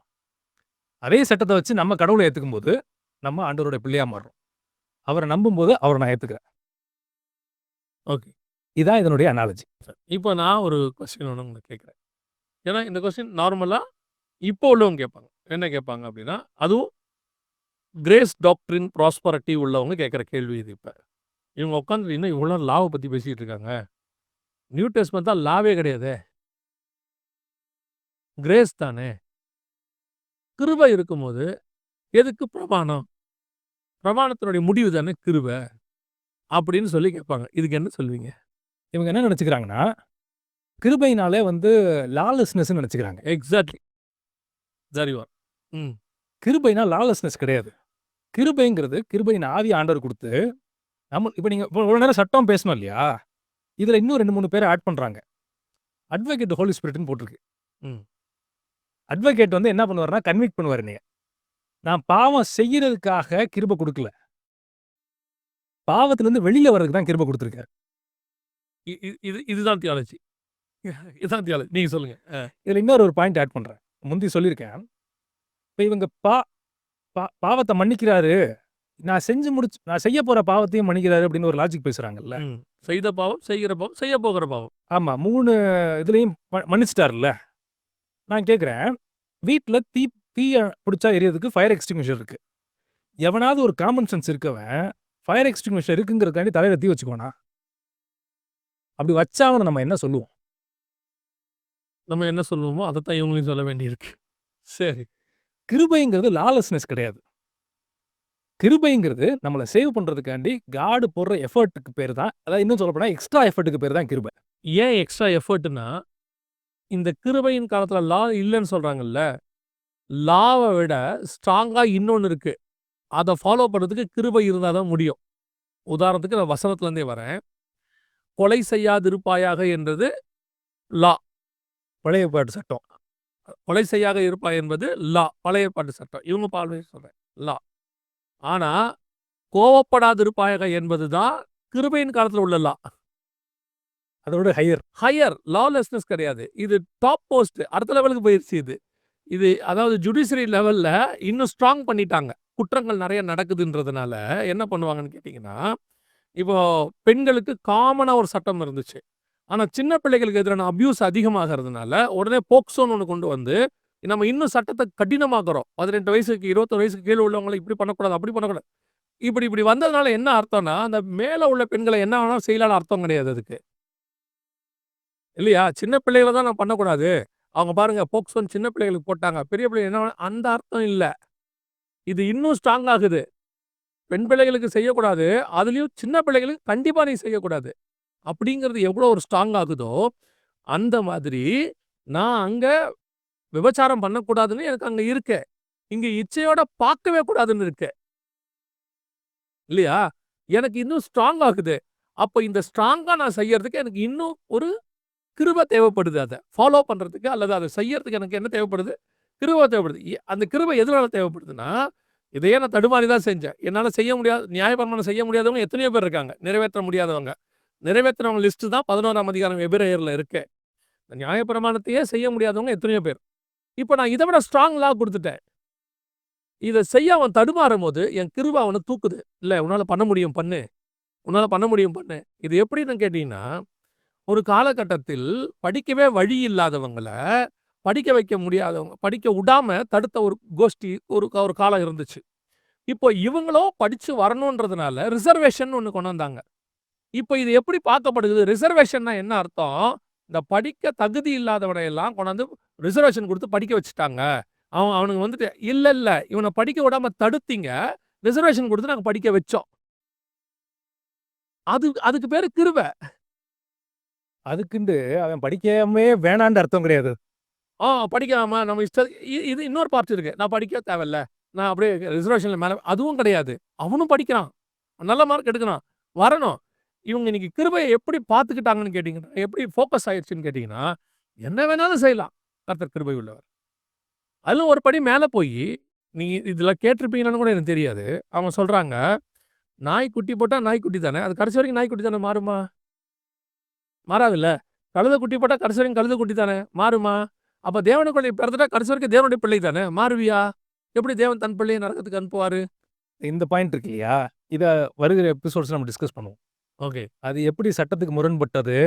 அதே சட்டத்த வச்சு நம்ம கடவுள ஏத்துக்கும்போது, நம்ம ஆண்டவருடைய பிள்ளையா மாறுறோம். அவர நம்பும்போது அவர நான் ஏத்துக்கிறேன். ஓகே. இதான் இதனுடைய அனாலஜி. இப்போ நான் ஒரு கொஸ்டின் ஒண்ணு உங்கள கேட்கிறேன். ஏன்னா இந்த கொஸ்டின் நார்மலா இப்போ உள்ளவங்க கேட்பாங்க. என்ன கேட்பாங்க அப்படின்னா, அதுவும் கிரேஸ் டாக்ட்ரின் ப்ராஸ்பரிட்டி உள்ளவங்க கேட்கிற கேள்வி இது இப்ப. இவங்க உட்கார்ந்து இன்னும் இவ்வளோ நேரம் லாவ பத்தி பேசிட்டு இருக்காங்க. நியூ டெஸ்ட்மென்ட் தான் லாவே கிடையாதே. கிரேஸ் தானே. கிருபை இருக்கும்போது எதுக்கு பிரமாணம்? பிரமாணத்தினுடைய முடிவு தானே கிருப. அப்படின்னு சொல்லி கேட்பாங்க. இதுக்கு என்ன சொல்வீங்க? இவங்க என்ன நெனச்சுக்கிறாங்கன்னா, கிருபையினாலே வந்து லாலெஸ்னஸ்ன்னு நெனச்சுக்கிறாங்க. எக்ஸாக்ட்லி. There you are. ம். கிருபைனா லாலெஸ்னஸ் கிடையாது. கிருபைங்கிறது கிருபையின் ஆவிய ஆண்டவர் குடுத்து, இப்ப நீங்க இவ்வளவு நேரம் சட்டம் பேசணும் இல்லையா? இதுல இன்னும் 2, 3 பேர ஆட் பண்றாங்க. அட்வொகேட் ஹோலி ஸ்பிரிட்ன்னு போட்டிருக்கு. ம். அட்வொகேட் வந்து என்ன பண்ணுவாருன்னா, கன்விக்ட் பண்ணுவாரு என்னைய. நான் பாவம் செய்யறதுக்காக கிருபை குடுக்கல. பாவத்திலிருந்து வெளியில வர்றதுக்கு தான் கிருபை குடுத்திருக்காரு. இதுதான் தியாலஜி. இதுதான் தியாலஜி. நீங்க சொல்லுங்க. இதுல இன்னொரு ஒரு பாயிண்ட் ஆட் பண்றேன். முந்தி சொல்லியிருக்கேன். இப்ப இவங்க பாவத்த மன்னிக்கிறாரு. நான் செய்ய போற பாவத்தையும் மன்னிக்கிறாரு அப்படின்னு ஒரு லாஜிக் பேசுறாங்கல்ல. செய்த பாவம், செய்கிற பாவம், செய்ய போகிற பாவம். ஆமா. 3 இதுலயும் மன்னிச்சுட்டாருல்ல. நான் கேட்கிறேன், வீட்ல தீய புடிச்சா எரியறதுக்கு ஃபயர் எக்ஸ்டிங்விஷர் இருக்கு. எவனாவது ஒரு காமன் சென்ஸ் இருக்கவன், ஃபயர் எக்ஸ்டிங்விஷர் இருக்குங்கிறதுக்காண்டி தலையில தீ வச்சுக்குவானா? அப்படி வச்சா அவன நம்ம என்ன சொல்லுவோம்? நம்ம என்ன சொல்லுவோமோ அதத்தான் இவங்களையும் சொல்ல வேண்டியிருக்கு. சரி. கிருபைங்கிறது லாலெஸ்னஸ் கிடையாது. கிருபைங்கிறது நம்மள சேவ் பண்றதுக்காண்டி காட் போடுற எஃபோர்ட்க்கு பேரு தான். அதாவது இன்னும் சொல்லப்போனா எக்ஸ்ட்ரா எஃபோர்ட்க்கு பேரு தான் கிருபை. ஏன் எக்ஸ்ட்ரா எஃபோர்ட்னா, இந்த கிருபையின் காலத்துல லா இல்லன்னு சொல்றாங்கல்ல. லாவ விட ஸ்ட்ராங்கா இன்னொன்னு இருக்கு. அத ஃபாலோ பண்றதுக்கு கிருபை இருந்தா தான் முடியும். உதாரணத்துக்கு நான் வசனத்துல இருந்தே வரேன். கொலை செய்யாதிருப்பாயாக என்றது லா. பழைய ஏற்பாட்டு சட்டம். கொலை செய்யாக இருப்பாய் என்பது லா, பழைய ஏற்பாட்டு சட்டம். இவங்க பார்வையை சொல்றேன், லா. ஆனா கோவப்படாதிருப்பாயாக என்பதுதான் கிருபையின் காலத்துல உள்ள லா. அதோட ஹையர் லாலெஸ்னஸ் கிடையாது. இது டாப் போஸ்ட், அடுத்த லெவலுக்கு போயிருச்சு. இது அதாவது ஜுடிஷியரி லெவல்ல இன்னும் ஸ்ட்ராங் பண்ணிட்டாங்க. குற்றங்கள் நிறைய நடக்குதுன்றதுனால என்ன பண்ணுவாங்கன்னு கேட்டிங்கன்னா, இப்போ பெண்களுக்கு காமனா ஒரு சட்டம் இருந்துச்சு. ஆனா சின்ன பிள்ளைகளுக்கு எதிரான அபியூஸ் அதிகமாகிறதுனால உடனே போக்சோன்னு ஒண்ணு கொண்டு வந்து நம்ம இன்னும் சட்டத்தை கடினமாக்குறோம். 18 வயசுக்கு 21 வயசுக்கு கீழ உள்ளவங்கள இப்படி பண்ணக்கூடாது, அப்படி பண்ணக்கூடாது. இப்படி வந்ததுனால என்ன அர்த்தம்னா, அந்த மேல உள்ள பெண்களை என்ன வேணாலும் செய்யலாம்னு அர்த்தம் கிடையாது அதுக்கு. இல்லையா? சின்ன பிள்ளைகள தான் நான் பண்ணக்கூடாது. அவங்க பாருங்க போக்சோன்னு சின்ன பிள்ளைகளுக்கு போட்டாங்க. பெரிய பிள்ளைகள் என்ன அந்த அர்த்தம் இல்ல. இது இன்னும் ஸ்ட்ராங் ஆகுது. பெண் பிள்ளைகளுக்கு செய்யக்கூடாது. அதுலயும் சின்ன பிள்ளைகளுக்கு கண்டிப்பா நீ செய்யக்கூடாது. அப்படிங்கிறது எவ்வளோ ஒரு ஸ்ட்ராங் ஆகுதோ, அந்த மாதிரி நான் அங்க விபச்சாரம் பண்ணக்கூடாதுன்னு எனக்கு அங்க இருக்கு. இங்க இச்சையோட பார்க்கவே கூடாதுன்னு இருக்கு. இல்லையா? எனக்கு இன்னும் ஸ்ட்ராங் ஆகுது. அப்ப இந்த ஸ்ட்ராங்கா நான் செய்யறதுக்கு எனக்கு இன்னும் ஒரு கிருபை தேவைப்படுது. அத ஃபாலோ பண்றதுக்கு அல்லது அத செய்யறதுக்கு எனக்கு என்ன தேவைப்படுது? கிருபை தேவைப்படுது. அந்த கிருபை எதனால தேவைப்படுதுன்னா, இதையே நான் தடுமாறி தான் செஞ்சேன். என்னால செய்ய முடியாது, நியாயப்பிரமாணம் செய்ய முடியாதவங்க எத்தனையோ பேர் இருக்காங்க. நிறைவேற்ற முடியாதவங்க. நிறைவேற்றினவங்க லிஸ்ட் தான் 11ஆம் அதிகாரம் எபிரேயர்ல இருக்கு. நியாயப்பிரமாணத்தையே செய்ய முடியாதவங்க எத்தனையோ பேர். இப்ப நான் இதை விட ஸ்ட்ராங் லா குடுத்துட்டேன். இத செய்ய அவன் தடுமாறும்போது, என் கிருபை அவன தூக்குது. இல்ல உன்னால பண்ண முடியும் பண்ணு. உன்னால பண்ண முடியும் பண்ணு. இது எப்படின்னு கேட்டீங்கன்னா, ஒரு காலகட்டத்தில் படிக்கவே வழி இல்லாதவங்கள படிக்க வைக்க முடியாதவங்க, படிக்க விடாம தடுத்த ஒரு கோஷ்டி ஒரு காலம் இருந்துச்சு. இப்போ இவங்களோ படிச்சு வரணுன்றதுனால ரிசர்வேஷன் ஒண்ணு கொண்டு வந்தாங்க. இப்போ இது எப்படி பார்க்கப்படுது? ரிசர்வேஷன்னா என்ன அர்த்தம்? இந்த படிக்க தகுதி இல்லாதவனை எல்லாம் கொண்டாந்து ரிசர்வேஷன் குடுத்து படிக்க வச்சுட்டாங்க. அவனுங்க வந்துட்டு இல்ல இவன படிக்க விடாம தடுத்தீங்க. ரிசர்வேஷன் குடுத்து நாங்க படிக்க வச்சோம். அதுக்கு பேரு கிருபை. அதுக்குண்டு அவன் படிக்காமயே வேணான்னு அர்த்தம் கிடையாது. படிக்காம நம்ம இது இன்னொரு பார்ட் இருக்கு. நான் படிக்க தேவையில்ல. நான் அப்படியே ரிசர்வேஷன்ல மேல அதுவும் கிடையாது. அவனும் படிக்கிறான். நல்ல மார்க் எடுக்கிறான். வரணும். இவங்க இன்னைக்கு கிருபைய எப்படி பார்த்துக்கிட்டாங்கன்னு கேட்டீங்கன்னா, எப்படி ஃபோக்கஸ் ஆயிருச்சுன்னு கேட்டீங்கன்னா, என்ன வேணாலும் செய்யலாம். கர்த்தர் கிருபை உள்ளவர். அதிலும் ஒரு படி மேல போயி, நீங்க இதுல கேட்டிருப்பீங்களான்னு கூட எனக்கு தெரியாது. அவங்க சொல்றாங்க, நாய் குட்டி போட்டா நாய்க்குட்டி தானே. அது கடைசி வரைக்கும் நாய்க்குட்டி தானே மாறுமா? மாறாதுல்ல. கழுத குட்டி போட்டா கடைசி வரைக்கும் கழுத குட்டி தானே. மாறுமா? அப்ப தேவனுக்குள்ள பிறந்துட்டா கடைசி வரைக்கும் தேவனுடைய பிள்ளை தானே. மாறுவியா? எப்படி தேவன் தன் பிள்ளையை நரகத்துக்கு அனுப்புவாரு? இந்த பாயிண்ட் இருக்கு இல்லையா? இத வருகிற எபிசோட்ஸ்ல நம்ம டிஸ்கஸ் பண்ணுவோம். ஓகே. அது எப்படி சட்டத்துக்கு முரண்பட்டது?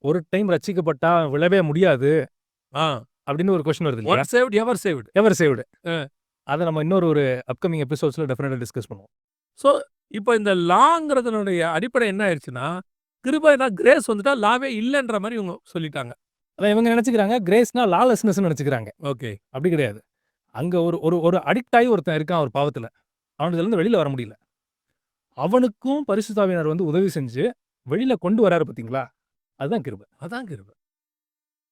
ஒரு டைம் ரட்சிக்கப்பட்டா விழவே முடியாது. ஆ. அப்படின்னு ஒரு கொஸ்டின் வருது இல்லையா? ஒன்ஸ் சேவ்ட் எவர் சேவ்ட். எவர் சேவ்டு. அ. அத நம்ம இன்னொரு ஒரு அப்கமிங் எபிசோட்ஸ்ல டெஃபினட்டா டிஸ்கஸ் பண்ணுவோம். ஸோ, இப்போ இந்த லாங்கிறதனுடைய அடிப்படை என்ன ஆயிடுச்சுன்னா, கிருபைனா கிரேஸ் வந்துட்டா லாவே இல்லன்ற மாரி இவங்க சொல்லிட்டாங்க. அதான் இவங்க நினைச்சுக்கிறாங்க கிரேஸ்னா லாலெஸ்னஸ்னு நினைச்சுக்கிறாங்க. ஓகே. அப்படி கிடையாது. அங்க ஒரு ஒரு ஒரு அடிக்ட் ஆகி ஒருத்தன் இருக்கான் ஒரு பாவத்துல. அவனுக்கு இதுலருந்து வெளியில வர முடியல. அவனுக்கும் பரிசுத்த ஆவியானவர் வந்து உதவி செஞ்சு வெளியில கொண்டு வராரு பார்த்தீங்களா? அதுதான் கிருபை. அதான் கிருபை.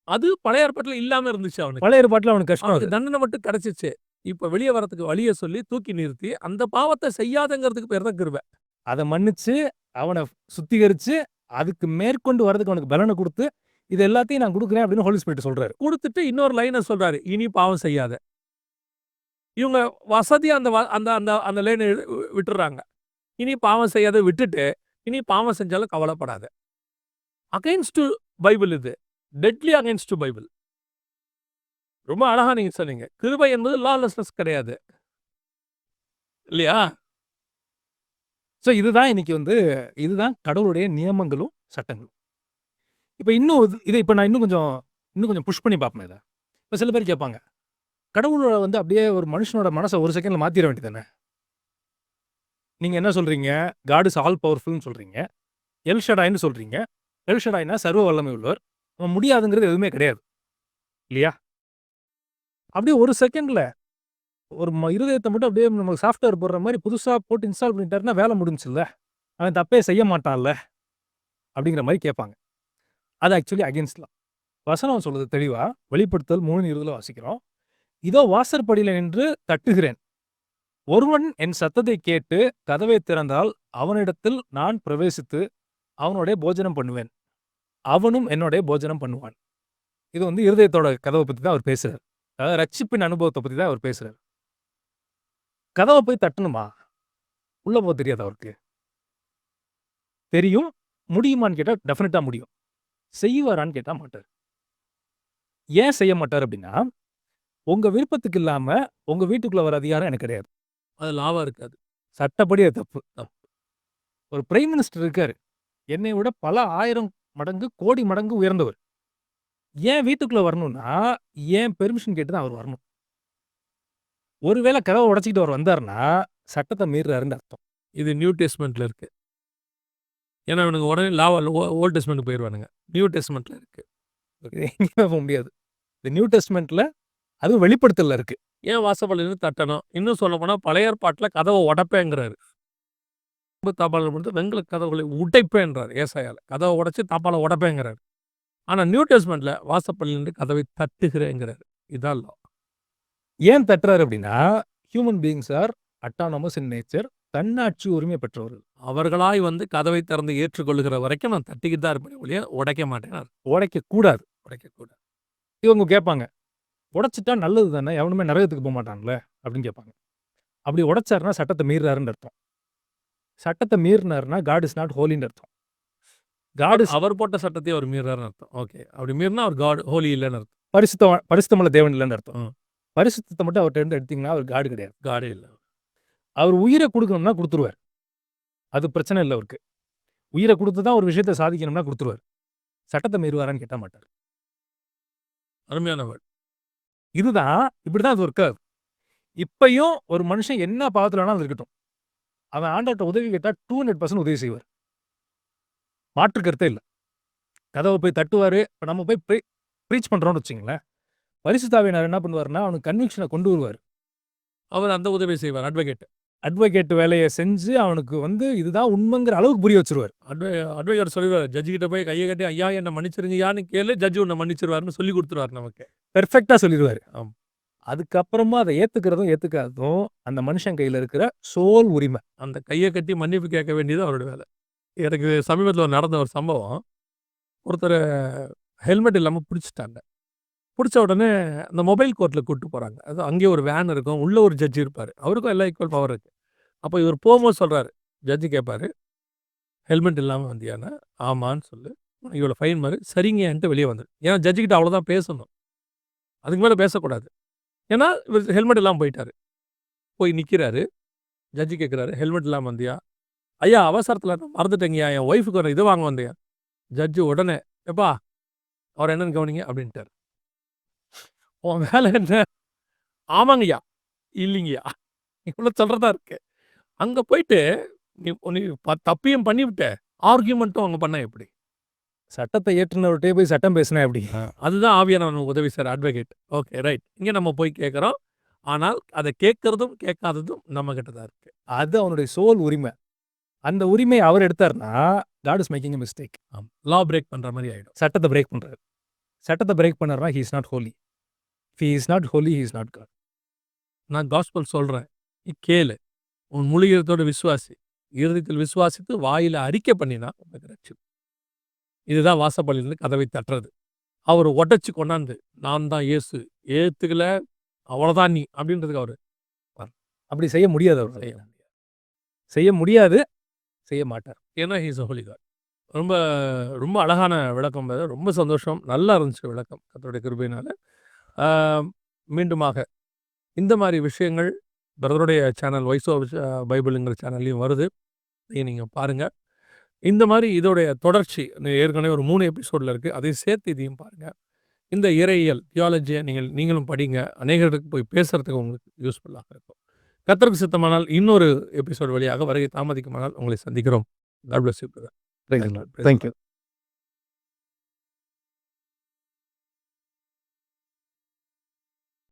அது பழைய ஏற்பாட்டுல இல்லாம இருந்துச்சு அவனுக்கு. பழைய ஏற்பாட்டுல அவனுக்கு கஷ்டம் அவனுக்கு அது. தண்டனை மட்டும் கிடைச்சிச்சு. இப்ப வெளிய வரதுக்கு வழிய சொல்லி தூக்கி நிறுத்தி, அந்த பாவத்த செய்யாதங்கிறதுக்கு பேர் தான் கிருபை. அத மன்னிச்சு, அவன சுத்திகரிச்சு, அதுக்கு மேற்கொண்டு வரதுக்கு அவனுக்கு பலன குடுத்து, இது எல்லாத்தையும் நான் குடுக்குறேன் அப்படின்னு ஹோலி ஸ்பிரிட் சொல்றாரு. குடுத்துட்டு இன்னொரு லைன சொல்றாரு. இனி பாவம் செய்யாத. இவங்க வசதியா அந்த அந்த அந்த அந்த லைன விட்டுர்றாங்க. இனி பாவம் செய்யாத விட்டுட்டு, இனி பாவம் செஞ்சாலும் கவலைப்படாத. அகைன்ஸ்ட் டு பைபிள் இது. Deadly against to Bible. ரொம்ப அழகா நீங்க சொன்னீங்க. கிருபை என்பது லாலெஸ்னஸ் கிடையாது. இல்லையா? ஸோ இதுதான் இன்னைக்கு வந்து இதுதான் கடவுளுடைய நியமங்களும், சட்டங்களும். இப்ப இன்னும் இத இப்ப நான் இன்னும் கொஞ்சம் புஷ் பண்ணி பார்ப்பேன் இத. இப்ப சில பேர் கேட்பாங்க. கடவுள வந்து அப்படியே ஒரு மனுஷனோட மனச ஒரு செகண்ட்ல மாத்திர வேண்டியதானே? நீங்க என்ன சொல்றீங்க? காட் இஸ் ஆல் பவர்ஃபுல்னு சொல்றீங்க. எல் ஷடாய்ன்னு சொல்றீங்க. எல் ஷடாய்னா சர்வ வல்லமை உள்ளவர். அவன் முடியாதுங்கிறது எதுவுமே கிடையாது. இல்லையா? அப்படியே ஒரு செகண்ட்ல ஒரு இருதயத்த மட்டும் அப்படியே நமக்கு சாஃப்ட்வேர் போடுற மாரி புதுசா போட்டு இன்ஸ்டால் பண்ணிட்டாருன்னா வேலை முடிஞ்சுல்ல. அவன் தப்பே செய்ய மாட்டான்ல. அப்படிங்கிற மாரி கேட்பாங்க. அது ஆக்சுவலி அகைன்ஸ்ட் லா. வசனம் சொல்லுது தெளிவா. வெளிப்படுத்தல் 3:20 வாசிக்கிறோம். இதோ வாசற்படியில நின்று தட்டுகிறேன். ஒருவன் என் சத்தத்தை கேட்டு கதவை திறந்தால் அவனிடத்தில் நான் பிரவேசித்து அவனோடே போஜனம் பண்ணுவேன். அவனும் என்னுடைய போஜனம் பண்ணுவான். இது வந்து இருதயத்தோட கதவை பத்தி தான் அவர் பேசுறாரு. அதாவது ரட்சிப்பின் அனுபவத்த பத்தி தான் அவர் பேசுறாரு. கதவ போய் தட்டணுமா? உள்ள போக தெரியாதா அவருக்கு? தெரியும். முடியுமான்னு கேட்டா டெஃபினட்டா முடியும். செய்வாரான்னு கேட்டா மாட்டாரு. ஏன் செய்ய மாட்டாரு அப்படின்னா, உங்க விருப்பத்துக்கு இல்லாம உங்க வீட்டுக்குள்ள வர அதிகாரம் எனக்கு கிடையாது. அது லாபம் இருக்காது. சட்டப்படி அது தப்பு. ஒரு பிரைம் மினிஸ்டர் இருக்காரு. என்னை விட பல 1000 மடங்கு, கோடி மடங்கு உயர்ந்தவர். ஏன் வீட்டுக்குள்ள வரணும்னா, என் பெர்மிஷன் கேட்டு தான் அவர் வரணும். ஒருவேளை கதவ உடைச்சுக்கிட்டு அவர் வந்தாருன்னா, சட்டத்த மீறுறாருன்னு அர்த்தம். இது நியூ டெஸ்ட்மெண்ட்ல இருக்கு. ஏன்னா இவனுங்க உடனே ஓல்ட் டெஸ்ட்மெண்ட்க்கு போயிருவானுங்க. நியூ டெஸ்ட்மெண்ட்ல இருக்கு. இது எங்கேயுமே போக முடியாது. இந்த நியூ டெஸ்ட்மெண்ட்ல அதுவும் வெளிப்படுத்தல்ல இருக்கு. ஏன் வாசப்படில நின்னு தட்டணும்? இன்னும் சொல்லப்போனா பழைய ஏற்பாட்டுல கதவ உடைப்பேங்கிறாரு. தாப்பாளர் கொடுத்து வெண்கல கதவுகளை உடைப்பேன்றாரு ஏசாயால. கதவ உடைச்சு தாப்பால உடைப்பேங்கிறாரு. ஆனா நியூ டெஸ்ட்மெண்ட்ல வாசப்படில நின்று கதவை தட்டுகிறேங்கிறாரு. இதான் லா. ஏன் தட்டுறாரு அப்படின்னா, human beings are autonomous in nature. தன்னாட்சி உரிமை பெற்றவர்கள். அவர்களாய் வந்து கதவை திறந்து ஏற்றுக்கொள்ளுகிற வரைக்கும் நான் தட்டிக்கிட்டு தான் இருப்பேனே ஒழிய உடைக்க மாட்டேன். உடைக்கக்கூடாது. உடைக்கக்கூடாது. இவங்க கேட்பாங்க. உடைச்சிட்டா நல்லது தானே, எவனுமே நரகத்துக்கு போமாட்டான்ல அப்படின்னு கேட்பாங்க. அப்படி உடைச்சாருன்னா சட்டத்த மீறுறாருன்னு அர்த்தம். சட்டத்த மீறினாருன்னா காட் இஸ் நாட் ஹோலின்னு அர்த்தம். காட் இஸ் அவர் போட்ட சட்டத்தையும் அவர் மீறாருன்னு அர்த்தம். ஓகே. அப்படி மீறினா அவர் காட் ஹோலி இல்லைன்னு அர்த்தம். பரிசுத்தமுள்ள தேவன் இல்லைன்னு அர்த்தம். ம். பரிசுத்தத்தை மட்டும் அவர்ட்ட இருந்து எடுத்தீங்கன்னா அவர் காடு கிடையாது. காடே இல்ல. அவர் உயிரை கொடுக்கணும்னா கொடுத்துருவார். அது பிரச்சனை இல்ல அவருக்கு. உயிரை கொடுத்து தான் ஒரு விஷயத்த சாதிக்கணும்னா கொடுத்துருவார். சட்டத்த மீறுவாரான்னு கேட்டா மாட்டார். அருமையான வேர்ட். இதுதான் இப்படிதான் அது ஒர்க் ஆகுது. இப்பயும் ஒரு மனுஷன் என்ன பாவத்துல வேணாலும் இருக்கட்டும். அவன் ஆண்டவர்ட்ட உதவி கேட்டா 200% உதவி செய்வார். மாற்று கருத்தே இல்ல. கதவ போய் தட்டுவாரு. இப்ப நம்ம போய் ப்ரீச் பண்றோம்னு வச்சுக்கங்களேன். பரிசுத்த ஆவியானவர் என்ன பண்ணுவாருன்னா, அவனுக்கு கன்விக்ஷன கொண்டு வருவாரு. அவர் அந்த உதவி செய்வார். அட்வொகேட். அட்வொகேட் வேலைய செஞ்சு அவனுக்கு வந்து இதுதான் உண்மைங்கிற அளவுக்கு புரிய வச்சுருவாரு. அட்வொகேட் சொல்லிடுவாரு. ஜட்ஜி கிட்ட போய் கையை கட்டி ஐயா என்ன மன்னிச்சிருங்கயான்னு கேளு. ஜட்ஜி உன்னை மன்னிச்சிருவாருன்னு சொல்லி கொடுத்துருவாரு நமக்கு. பெர்ஃபெக்ட்டா சொல்லிருவாரு. ஆம். அதுக்கப்புறமா அத ஏத்துக்கிறதும், ஏத்துக்காததும் அந்த மனுஷன் கையில இருக்கிற சோல் உரிமை. அந்த கையை கட்டி மன்னிப்பு கேட்க வேண்டியது அவரோட வேலை. எனக்கு சமீபத்துல நடந்த ஒரு சம்பவம். ஒருத்தர் ஹெல்மெட் இல்லாம புடிச்சுட்டாங்க. புடிச்ச உடனே அந்த மொபைல் கோர்ட்ல கூட்டு போறாங்க. அது அங்கேயே ஒரு வேன் இருக்கும். உள்ள ஒரு ஜட்ஜி இருப்பாரு. அவருக்கும் எல்லா ஈக்குவல் பவர் இருக்கு. அப்ப இவர் போகும்போது சொல்றாரு. ஜட்ஜி கேட்பாரு. ஹெல்மெட் இல்லாம வந்தியான்னா? ஆமான்னு சொல்லு. உனக்கு இவ்வளோ ஃபைன் மாரி. சரிங்கன்ட்டு வெளிய வந்துரு. ஏன்னா ஜட்ஜி கிட்ட அவ்வளோதான் பேசணும். அதுக்கு மேல பேசக்கூடாது. ஏன்னா இவர் ஹெல்மெட் இல்லாம போயிட்டாரு. போய் நிக்கிறாரு. ஜட்ஜி கேட்குறாரு. ஹெல்மெட் இல்லாம வந்தியா? ஐயா அவசரத்துல நான் மறந்துட்டேங்கய்யா. என் ஒய்ஃப்க்கு ஒரு இது வாங்க வந்தேன். ஜட்ஜி உடனே எப்பா அவர் என்னன்னு கவனிங்க அப்படின்ட்டாரு. உன் வேலை என்ன? ஆமாங்கய்யா. இல்லைங்கய்யா. இவ்வளோ சொல்றதா இருக்கு. அங்க போயிட்டு நீ நீ தப்பியும் பண்ணிவிட்ட. ஆர்கியூமெண்ட்டும் அங்க பண்ணா எப்படி? சட்டத்தை ஏற்றுனவர்ட்டயே போய் சட்டம் பேசினா எப்படி? அதுதான் ஆவியானவர் உதவி சார் அட்வொகேட். Okay right. இங்க நம்ம போய் கேட்குறோம். ஆனால் அதை கேட்கறதும் கேட்காததும் நம்ம கிட்ட தான் இருக்கு. அது அவனுடைய சோல் உரிமை. அந்த உரிமையை அவர் எடுத்தாருன்னா God is making a mistake. Law break பண்ற மாதிரி ஆயிடும். சட்டத்தை பிரேக் பண்றாரு. சட்டத்தை பிரேக் பண்ணாருன்னா he is not holy. If he is not holy he is not God. நான் காஸ்பல் சொல்றேன். நீ கேளு. உன் முழு இதயத்தோட விசுவாசி. இருதயத்தில் விசுவாசித்து வாயில அறிக்கை பண்ணினா உனக்கு ரட்சிப்பு. இதுதான் வாசப்படியிலிருந்து கதவை தட்டுறது. அவர் உடைச்சு கொண்டாந்து நான் தான் இயேசு ஏத்துக்கல அவ்வளோதான் நீ அப்படின்றதுக்கு அவரு அப்படி செய்ய முடியாது அவர். செய்ய முடியாது. செய்ய முடியாது. செய்ய மாட்டார். ஏன்னா ஹீஸ் அ ஹோலி காட். ரொம்ப ரொம்ப அழகான விளக்கம். ரொம்ப சந்தோஷம். நல்லா இருந்துச்சு விளக்கம் கர்த்தருடைய கிருபையினால. மீண்டுமாக இந்த மாதிரி விஷயங்கள் பிரதருடைய சேனல் வாய்ஸ் ஆஃப் பைபிளுங்கிற சேனல்லையும் வருது. இதை நீங்கள் பாருங்கள். இந்த மாதிரி இதோடைய தொடர்ச்சி ஏற்கனவே ஒரு 3 எபிசோடில் இருக்குது. அதையும் சேர்த்து இதையும் பாருங்கள். இந்த இறையியல் தியாலஜியை நீங்களும் படிங்க. அநேகருக்கு போய் பேசுகிறதுக்கு உங்களுக்கு யூஸ்ஃபுல்லாக இருக்கும். கர்த்தருக்கு சித்தமானால் இன்னொரு எபிசோடு வழியாக வருகை தாமதிக்குமானால் உங்களை சந்திக்கிறோம். God bless you brother. Thank you.